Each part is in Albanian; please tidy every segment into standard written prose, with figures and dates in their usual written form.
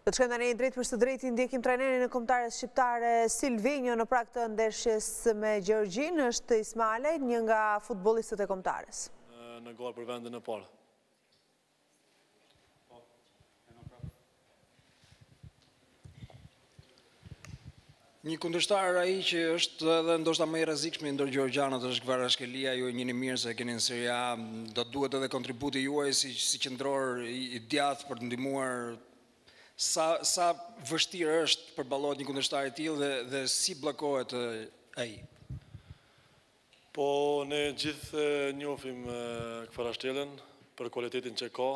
Do të shkojmë tani drejt për së drejti ndjekim trajnerin e kombëtares shqiptare Silvinjo në prag të ndeshjes me Gjergjin, është Ismajli, një nga futbollistët e kombëtares. Në garë për vendin e parë. Një kundërshtar ai që është edhe ndoshta më i rrezikshëm ndër gjeorgjanët është Kvarashkelia, ju e njihni mirë se keni në Serie A, do duhet edhe kontributi juaj si qendror i djathtë për të ndihmuar sa vështirë është përballohet një kundërshtar i tillë dhe si bllokohet ai. Po ne gjithë njohim Kvarashtelën për cilëtetin që ka,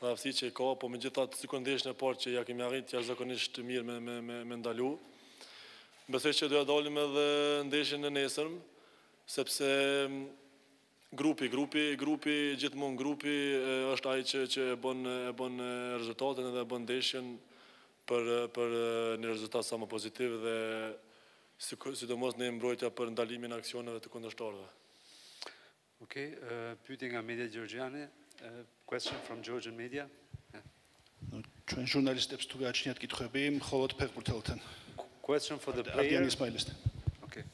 dhe aftësitë që ka, po megjithatë sikur ndeshjen e parë që ja kemi arritë jashtëzakonisht mirë me ndalu. Besoj që doja dalim edhe ndeshjen e nesërm, sepse grupi gjithmonë grupi është ai që e bën rezultatin edhe e bën ndeshjen për një rezultat sa më pozitiv dhe sidomos në mbrojtja për ndalimin e aksioneve të kundërshtarëve. Okay, pyetje nga media gjeorgjiane, question from Georgian media. Ჩვენ ჟურნალისტებს თუ გააჩნიათ კითხვები, მხოლოდ ფეხბურთელთან. Question for the player. Okay.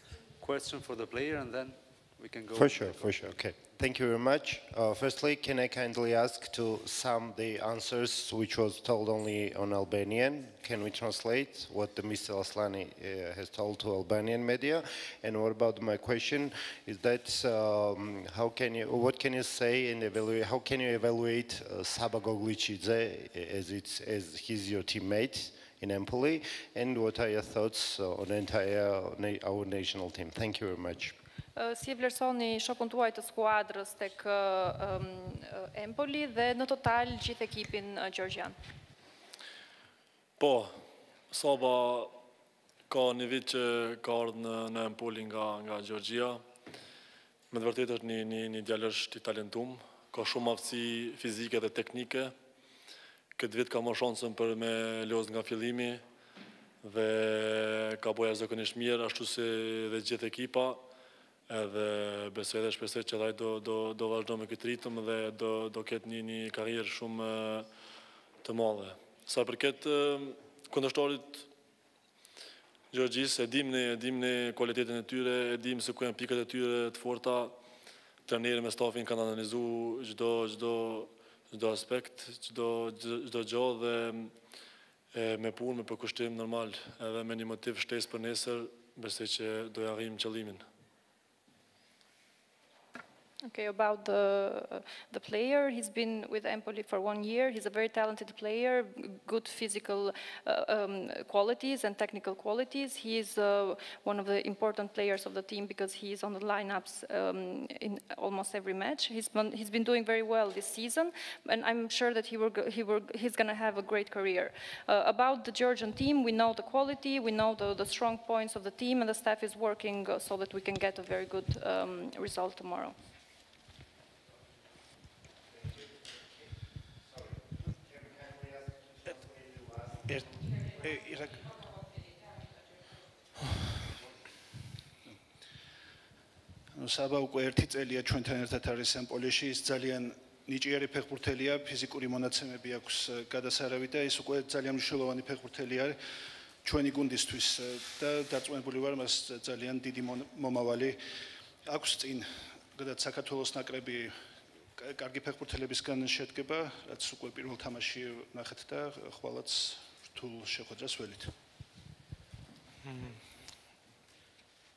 Question for the player, and then we can go. For sure. Okay. Thank you very much. Firstly, can I kindly ask to sum the answers which was told only on Albanian? Can we translate what the Mr. Aslani has told to Albanian media? And what about my question is that what can you say and how can you evaluate Saba Goglicidze as he's your teammate in Empoli, and what are your thoughts on our national team? Thank you very much. Si e vlerësoni shokun tuaj të skuadrës tek Empoli dhe në total gjithë ekipin gjeorgjan? Po, Saba ka një vit që ka ardhur në Empoli nga Gjeorgjia. Me të vërtetë është një djalësh i talentuar, ka shumë aftësi fizike dhe teknike. Këtë vit ka marrë shansën për me lozë nga fillimi dhe ka bërë jashtëzakonisht mirë, ashtu si dhe gjithë ekipa, edhe besoj dhe shpresoj që ai do vazhdo me këtë ritëm dhe do ketë një karrierë shumë të madhe. Sa përket kundërshtarit Gjeorgjisë, e dim në cilëtetin e tyre, e dim se ku janë pikat e tyre të forta. Trajneri me stafin kanë analizuar çdo aspekt, çdo gjë dhe me punë, me përkushtim normal, edhe me një motiv shtesë për nesër, besoj që do arrijmë qëllimin. Okay, about the player, he's been with Empoli for 1 year. He's a very talented player, good physical qualities and technical qualities. He is one of the important players of the team because he is on the lineups in almost every match. He's been doing very well this season, and I'm sure that he's going to have a great career. About the Georgian team, we know the quality, we know the strong points of the team, and the staff is working so that we can get a very good result tomorrow. Saba უკვე ერთი წელია ჩვენთან ერთად არის Empoli-ში, ის ძალიან ნიჭიერი ფეხბურთელია, ფიზიკური მონაცემები აქვს გადასარავი და ის უკვე ძალიან მნიშვნელოვანი ფეხბურთელი არის ჩვენი გუნდისთვის და დარწმუნებული ვარ, მას ძალიან დიდი მომავალი აქვს წინ. გადაც საქართველოს ნაკრები კარგი ფეხბურთელებისგან შედგება, რაც უკვე პირველ თამაში ნახეთ და ხვალაც რთულ შეხვედრას ველით.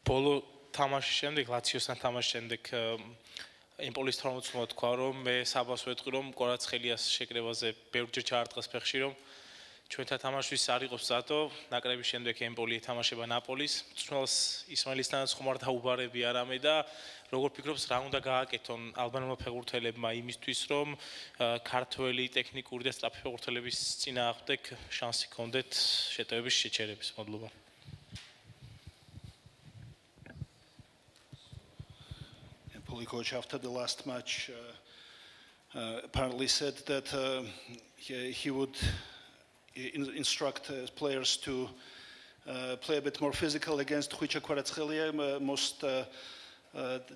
ბოლო თამაშის შემდეგ, ლაციოსთან თამაშის შემდეგ Empolis თორმეტს მოთქვა, რომ მე საბას ვეთქვი, რომ კვარაცხელიას შეკრებაზე ბევრჯერ ჩაარტყეს ფეხში, რომ ჩვენთან თამაშვის არ იყოს ზატო, ნაკრების შემდეგ Empoli ეთამაშება ნაპოლის, მწვრთნელს ისმაილისთანაც ხომ არ დაუბარები არამე და როგორ ფიქრობს, რა უნდა გააკეთონ ალბანელმა ფეხბურთელებმა იმისთვის, რომ ქართველი ტექნიკური და სწრაფი ფეხბურთელების წინააღმდეგ შანსი ჰქონდეთ შეტევების შეჩერების მადლობა. Empoli coach after the last match apparently said that he would instruct players to play a bit more physical against Khwicha Kvaratskhelia, most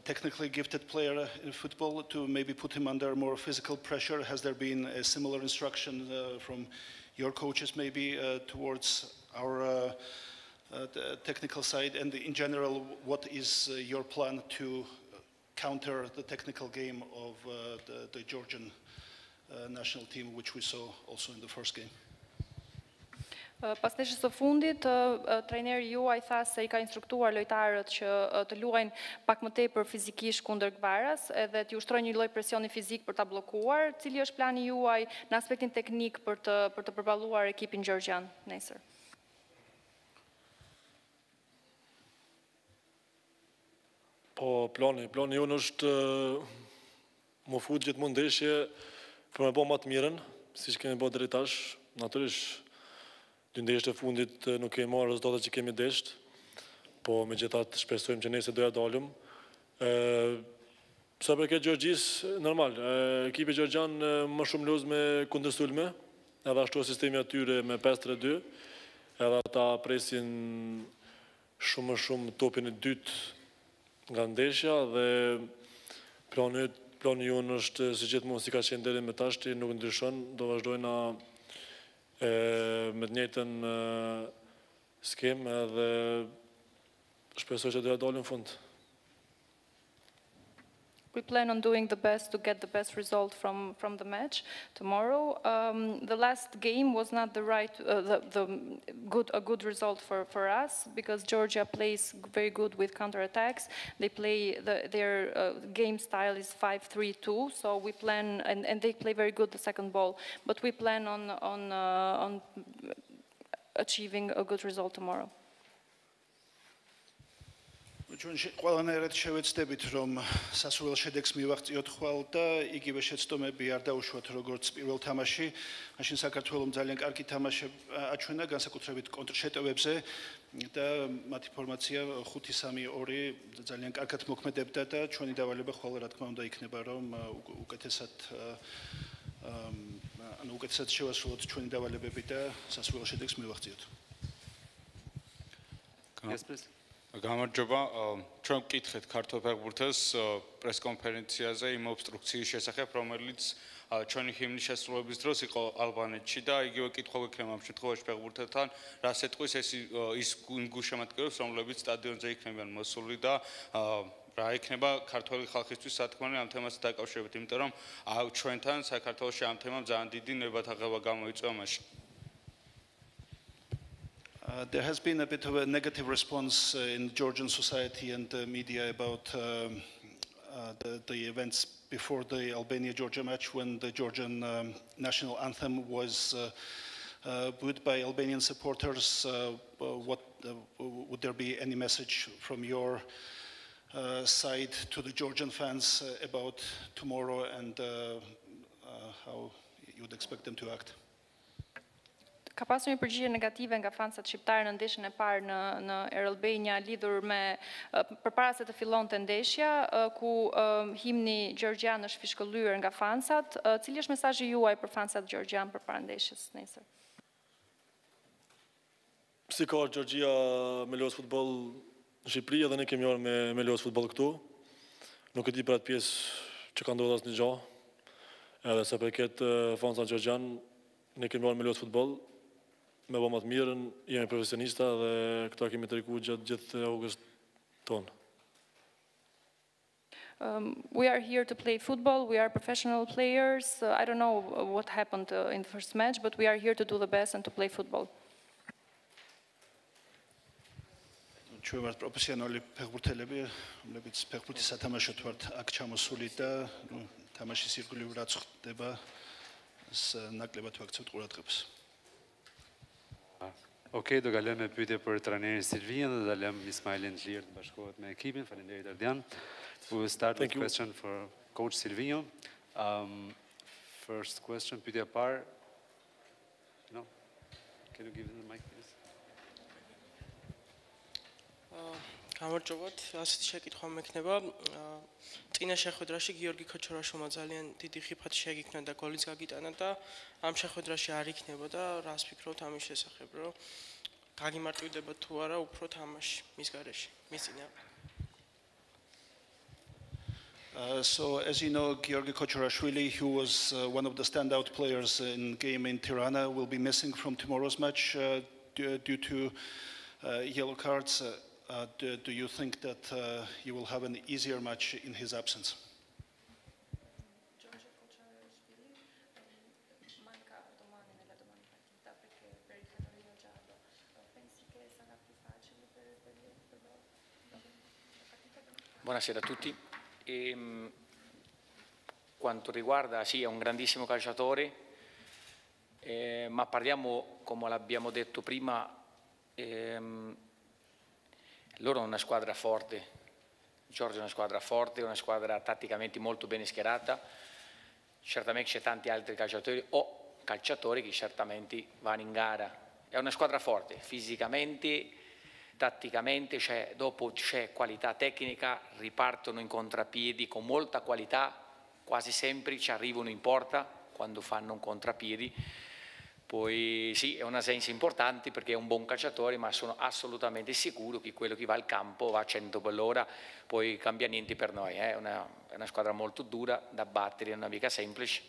technically gifted player in football, to maybe put him under more physical pressure. Has there been a similar instruction from your coaches maybe towards our the technical side, and in general, what is your plan to counter the technical game of the Georgian national team, which we saw also in the first game? Pas ndeshjes së fundit, trajneri juaj tha se I ka instruktuar lojtarët që të luajnë pak më tepër fizikisht kundër Gvaras, edhe t'ju ushtrojnë një lloj presioni fizik për ta bllokuar. Cili është plani juaj në aspektin teknik për të përballuar ekipin gjergjan nesër? Po, plani jonë është më fut gjithmonë ndeshje për me bo më të mirën, siç kemi bërë deri tash. Natyrisht, dy ndeshjet e fundit nuk kemi marrë rezultatet që kemi desht, po megjithatë shpresojmë që nesër do ja dalim. Sa përket Gjergjisë, normal, ekipi gjergjan më shumë luz me kundërsulme, edhe ashtu sistemi atyre me 5-3-2, edhe ata presin shumë topin e dytë nga ndeshja, dhe plani jonë është si gjithmonë si ka qenë deri më tashti, nuk ndryshon, do vazhdojna me të njëjtën skemë edhe shpresoj që do ja dalim në fund. We plan on doing the best to get the best result from the match tomorrow. The last game was not a good result for us, because Georgia plays very good with counterattacks. They play their game style is 5-3-2, so we plan, and they play very good the second ball. But we plan on achieving a good result tomorrow. Ჩვენ ყველანაირად შევეცდებით, რომ სასურველ შედეგს მივაღწიოთ ხვალ და იგივე შეცდომები არ დაუშვათ როგორც პირველ თამაში. მაშინ საქართველოს ძალიან კარგი თამაში აჩვენა, განსაკუთრებით კონტრშეტევებზე და მათი ფორმაცია 5-3-2 ძალიან კარგად მოქმედებდა და ჩვენი დავალება ხვალ რა თქმა უნდა იქნება, რომ უკეთესად შევასრულოთ ჩვენი დავალებები და სასურველ შედეგს მივაღწიოთ. გამარჯობა, ჩვენ ვკითხეთ ქართულ ფეხბურთელს პრესკონფერენციაზე იმ ობსტრუქციის შესახებ, რომელიც ჩვენი ჰიმნის შესრულების დროს იყო ალბანეთში და იგივე კითხვა გვექნება ამ შემთხვევაში ფეხბურთელთან, რას ეტყვის ის გულშემატკივრებს, რომლებიც სტადიონზე იქნებიან მოსული და რა იქნება ქართველი ხალხისთვის სათქმელი ამ თემასთან დაკავშირებით, იმიტომ რომ ჩვენთან საქართველოში ამ თემამ ძალიან დიდი ნებათაღება გამოიწვია მაშინ. There has been a bit of a negative response in Georgian society and the media about the events before the Albania-Georgia match, when the Georgian national anthem was booed by Albanian supporters. Would there be any message from your side to the Georgian fans about tomorrow and how you would expect them to act? Ka pasur një përgjigje negative nga fansat shqiptarë në ndeshjen e parë në Air Albania lidhur me përpara se të fillonte ndeshja, ku himni gjergjan është fishkëllyer nga fansat. Cili është mesazhi juaj për fansat gjergjan përpara ndeshjes nesër? Si ka Gjergjia me lojës futboll në Shqipëri, edhe ne kemi ardhur me lojës futboll këtu. Nuk e di për atë pjesë që ka ndodhur asnjë gjë. Edhe sa përket fansat gjergjan, ne kemi ardhur me lojës futboll. Me bëma të mirën, jemi profesionista dhe këta kemi të riku gjithë august tonë. We are here to play football, we are professional players. I don't know what happened in the first match, but we are here to do the best and to play football. Ჩვენ ვართ პროფესიონალი ფეხბურთელები, რომლებიც ფეხბურთის სათამაშოდ ვართ აქ ჩამოსული და თამაშის ირგვლივ რაც ხდება, ნაკლებად ვაქცევთ ყურადღებას. Okej, do kalojmë me pyetje për trajnerin Silvinjo dhe do lëm Ismajlin të lirë të bashkohet me ekipin. Faleminderit Ardian. We will start with a question for Coach Silvinjo. First question, pyetja parë. No? Can you give them the mic, please? გამარჯობათ, ასეთი შეკითხვა მექნება. წინა შეხვედრაში გიორგი ქოჩორაშოვმა ძალიან დიდი ხიფათი შეგიქნა და გოლიც გაგიტანა და ამ შეხვედრაში არ იქნებოდა. რას ფიქრობთ ამის შესახებ, რომ გაგიმარტივდება თუ არა უფრო თამაში მის გარეშე, მის წინააღმდეგ? So, as you know, Giorgi Kochorashvili, who was one of the standout players in game in Tirana, will be missing from tomorrow's match due to yellow cards. Do you think that you will have an easier match in his absence? Buonasera a tutti. Quanto riguarda, sì, è un grandissimo calciatore, ma parliamo, come l'abbiamo detto prima, loro sono una squadra forte. Giorgio è una squadra forte, una squadra tatticamente molto ben schierata. Certamente c'è tanti altri calciatori o calciatori che certamente vanno in gara. È una squadra forte, fisicamente, tatticamente, dopo c'è qualità tecnica, ripartono in contrapiedi con molta qualità, quasi sempre ci arrivano in porta quando fanno un contrapiedi. Poi sì, è una senza importante perché è un buon calciatore, ma sono assolutamente sicuro che quello che va al campo va a 100 per l'ora, poi cambia niente per noi. È una squadra molto dura da battere, non è mica semplice,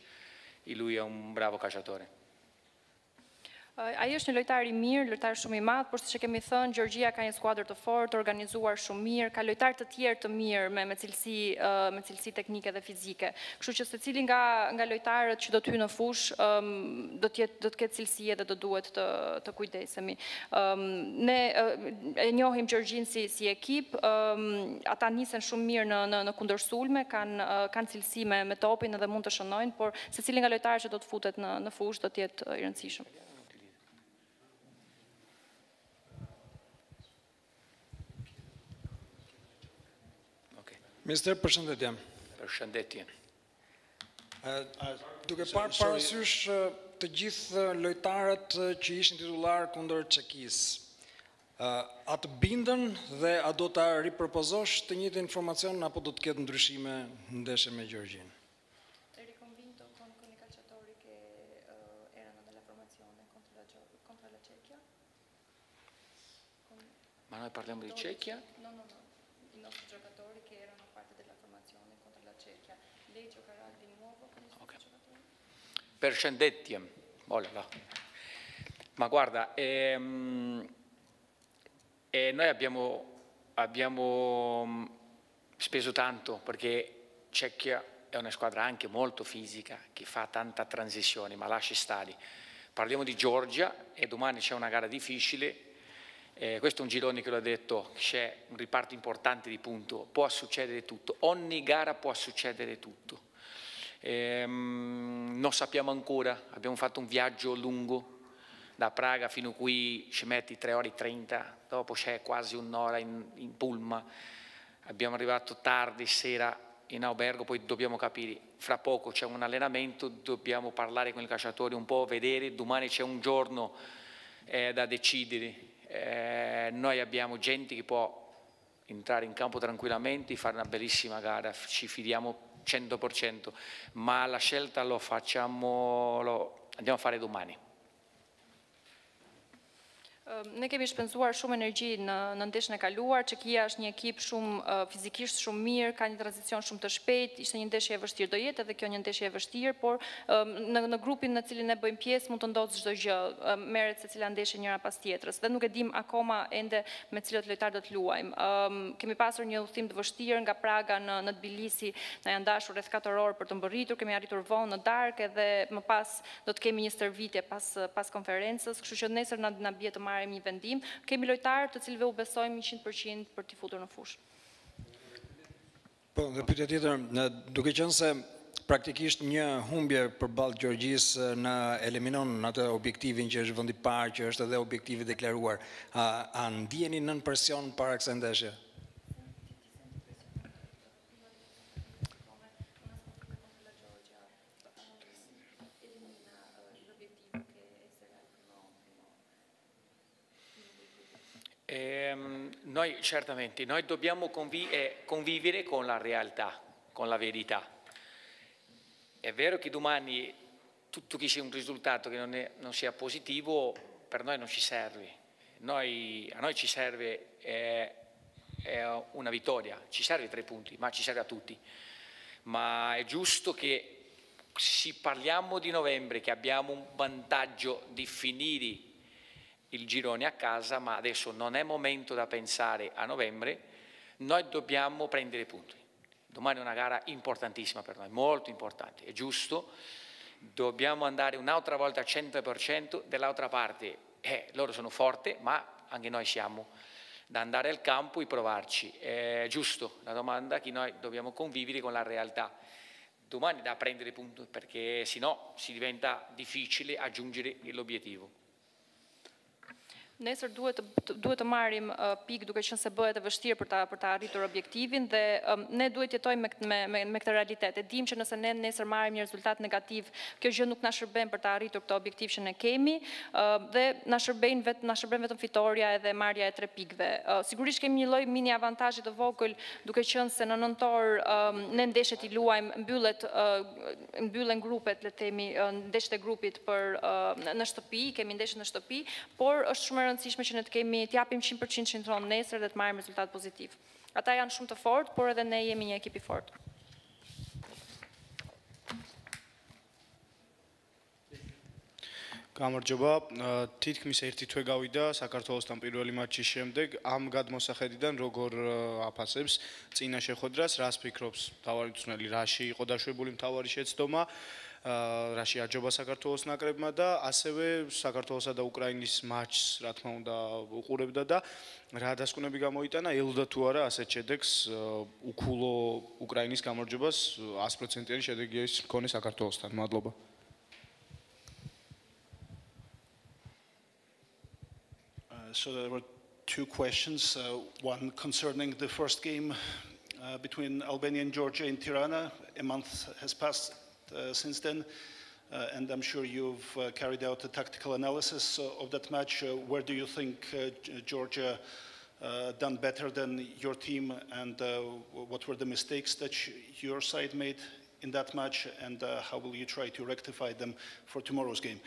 e lui è un bravo calciatore. Ai është një lojtar I mirë, lojtar shumë I madh, por siç e kemi thënë, Gjorgjia ka një skuadër të fortë, organizuar shumë mirë, ka lojtarë të tjerë të mirë me cilësi teknike dhe fizike. Kështu që secili nga lojtarët që do të hyjnë në fushë do të ketë cilësi edhe do duhet të kujdesemi. Ne e njohim Gjorgjin si ekip, ata nisen shumë mirë në kundërsulme, kanë cilësi me topin edhe mund të shënojnë, por secili nga lojtarët që do të futet në fushë do të jetë I rëndësishëm. Minister, përshëndetje. Përshëndetje. Duke parë parasysh të gjithë lojtarët që ishin titullar kundër Çekisë, a të bindën dhe a do ta ripërpozosh të njëjtin informacion apo do të ketë ndryshime në ndeshje me Gjorgjin? Eri convinto con I calciatori che erano nella formazione contro la Cechia? Ma noi parliamo di Cechia? No. I nostri giocatori che erano parte della formazione contro la Cechia. Lei giocherà di nuovo con I suoi giocatori? Përshëndetje. Ma guarda, noi abbiamo speso tanto perché Cechia è una squadra anche molto fisica che fa tanta transizione, ma lasci stare. Parliamo di Georgia e domani c'è una gara difficile. Questo è un girone che l'ho detto, c'è un riparto importante di punto, può succedere tutto, ogni gara può succedere tutto. Non sappiamo ancora, abbiamo fatto un viaggio lungo, da Praga fino qui ci metti 3 ore e 30, dopo c'è quasi un'ora in pullman, abbiamo arrivato tardi sera in albergo, poi dobbiamo capire, fra poco c'è un allenamento, dobbiamo parlare con i calciatori un po', vedere, domani c'è un giorno da decidere. Noi abbiamo gente che può entrare in campo tranquillamente e fare una bellissima gara, ci fidiamo 100%, ma la scelta andiamo a fare domani. Ne kemi shpenzuar shumë energji në ndeshjen e kaluar. Çekia është një ekip shumë fizikisht shumë mirë, ka një tranzicion shumë të shpejtë, ishte një ndeshje e vështirë, do jetë edhe kjo një ndeshje e vështirë, por në grupin në cilin ne bëjmë pjesë mund të ndodhë çdo gjë, merret secila ndeshje njëra pas tjetrës dhe nuk e dim akoma ende me cilët lojtar do të luajmë. Kemi pasur një udhëtim të vështirë nga Praga në Tbilisi, na janë dashur rreth 4 orë për të mbërritur, kemi arritur vonë në darkë edhe më pas do të kemi një stërvitje pas konferencës, kështu që nesër na bie të marrim një vendim. Kemi lojtarë të cilëve u besojmë 100% për t'i futur në fushë. Po, dhe pyetja tjetër, duke qenë se praktikisht një humbje përballë Gjorgjisë në eliminon atë objektivin që është vendi I parë, që është edhe objektivi deklaruar, a ndjeni nën presion para kësaj ndeshje? Noi certamente, noi dobbiamo convivere con la realtà, con la verità. È vero che domani tutto che sia un risultato che non sia positivo, per noi non ci serve. A noi ci serve una vittoria, ci serve 3 punti, ma ci serve a tutti. ma è giusto che se parliamo di novembre, che abbiamo un vantaggio di finire il girone a casa, ma adesso non è momento da pensare a novembre, noi dobbiamo prendere punti. Domani è una gara importantissima per noi, molto importante, è giusto, dobbiamo andare un'altra volta al 100%, dall'altra parte loro sono forti, ma anche noi siamo da andare al campo e provarci. È giusto la domanda che noi dobbiamo convivere con la realtà. Domani da prendere punti, perché sennò si diventa difficile aggiungere l'obiettivo. Nesër duhet të marrim pikë duke qenë se bëhet e vështirë për ta arritur objektivin dhe ne duhet jetojmë me këtë realitet. E dim që nëse ne nesër marrim një rezultat negativ, kjo gjë nuk na shërben për ta arritur këtë objektiv që ne kemi dhe na shërben vetëm fitoria edhe marrja e 3 pikëve. Sigurisht kemi një lloj mini avantazhi të vogël duke qenë se në nëntor ne ndeshjet i luajmë, mbyllen grupet, le të themi, ndeshjet e grupit për në shtëpi, kemi ndeshjet në shtëpi, por është shumë rëndësishme që ne të japim 100% qendron nesër dhe të marrim rezultat pozitiv. Ata janë shumë të fortë, por edhe ne jemi një ekip i fortë. გამარჯობა, თითქმის 1 თვე გავიდა საქართველოსთან პირველი მატჩის შემდეგ, ამ გადმოსახედიდან როგორ აფასებს წინა შეხვედრას, რას ფიქრობს მთავარი მწვრთნელი, რაში იყო დაშვებული მთავარი შეცდომა, რაში აჯობა საქართველოს ნაკრებმა და ასევე საქართველოსა და უკრაინის მატჩს, რა თქმა უნდა, უყურებდა და რა დასკვნები გამოიტანა, ელოდა თუ არა ასეთ შედეგს უქულო უკრაინის გამარჯვებას 100%-იანი შედეგი ის მქონე საქართველოსთან. მადლობა. So there were 2 questions, one concerning the first game between Albania and Georgia in Tirana. A month has passed since then, and I'm sure you've carried out a tactical analysis of that match. Where do you think Georgia done better than your team, and what were the mistakes that your side made in that match, and how will you try to rectify them for tomorrow's game?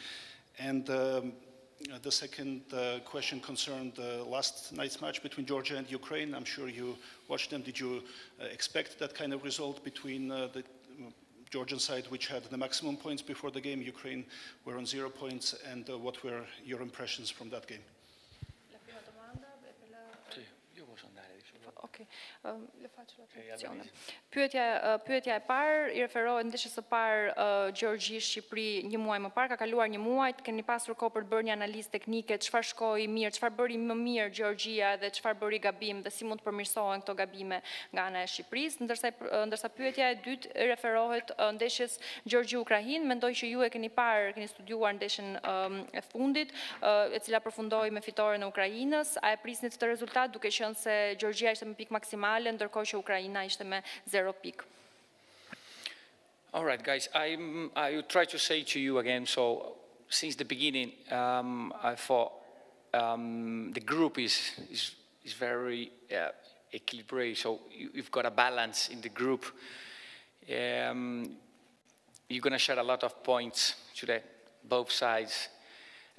And the second question concerned last night's match between Georgia and Ukraine. I'm sure you watched them. Did you expect that kind of result between the Georgian side, which had the maximum points before the game? Ukraine were on 0 points. And what were your impressions from that game? Ok, le faccio la traduzione. Pyetja e parë i referohet ndeshjes së parë Gjergji-Shqipëri një muaj më parë, ka kaluar një muaj, keni pasur kohë për të bërë një analizë teknike, çfarë shkoi mirë, çfarë bëri më mirë Gjergjia dhe çfarë bëri gabim dhe si mund të përmirësohen këto gabime nga ana e Shqipërisë, ndërsa pyetja e dytë referohet ndeshjes Gjergji-Ukrainë. Mendoj që ju e keni studiuar ndeshjen e fundit, e cila përfundoi me fitoren e Ukrainës. A e prisnit këtë rezultat duke qenë se Gjergjia ishte me pikë maksimale, ndërkohë që Ukraina ishte me 0 pikë. All right, guys, I will try to say to you again, so since the beginning, I thought the group is very equilibrated, so you've got a balance in the group. You're going to share a lot of points to both sides.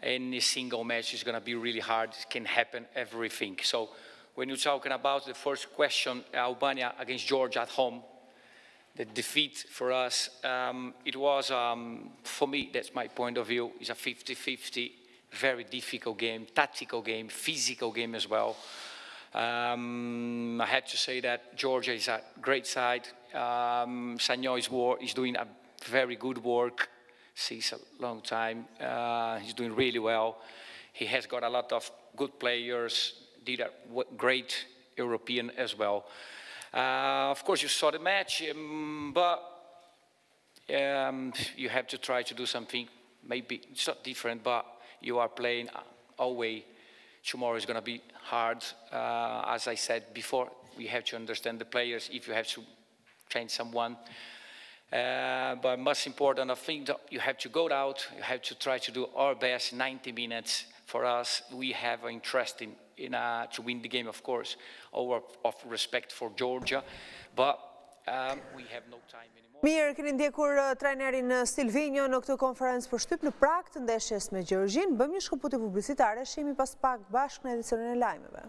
Any single match is going to be really hard. It can happen, everything. So when you're talking about the first question, Albania against Georgia at home, the defeat for us, it was, for me, that's my point of view, is a 50-50, very difficult game, tactical game, physical game as well. I had to say that Georgia is a great side. Sanyo is doing a very good work since a long time. He's doing really well. He has got a lot of good players, did a great European as well. Of course, you saw the match, but you have to try to do something. Maybe it's not different, but you are playing away. Tomorrow is going to be hard. As I said before, we have to understand the players if you have to change someone. But most important, I think that you have to go out, you have to try to do our best 90 minutes. For us, we have an interest in to win the game, of course, of respect for Georgia, but we have no time anymore. Mirë, keni ndjekur trajnerin Silvinjo në këtë konferencë për shtyp në prag të ndeshjes me Gjergjin. Bëjmë një shkëputje publicitare, shihemi pas pak bashkë në edicionin e lajmeve.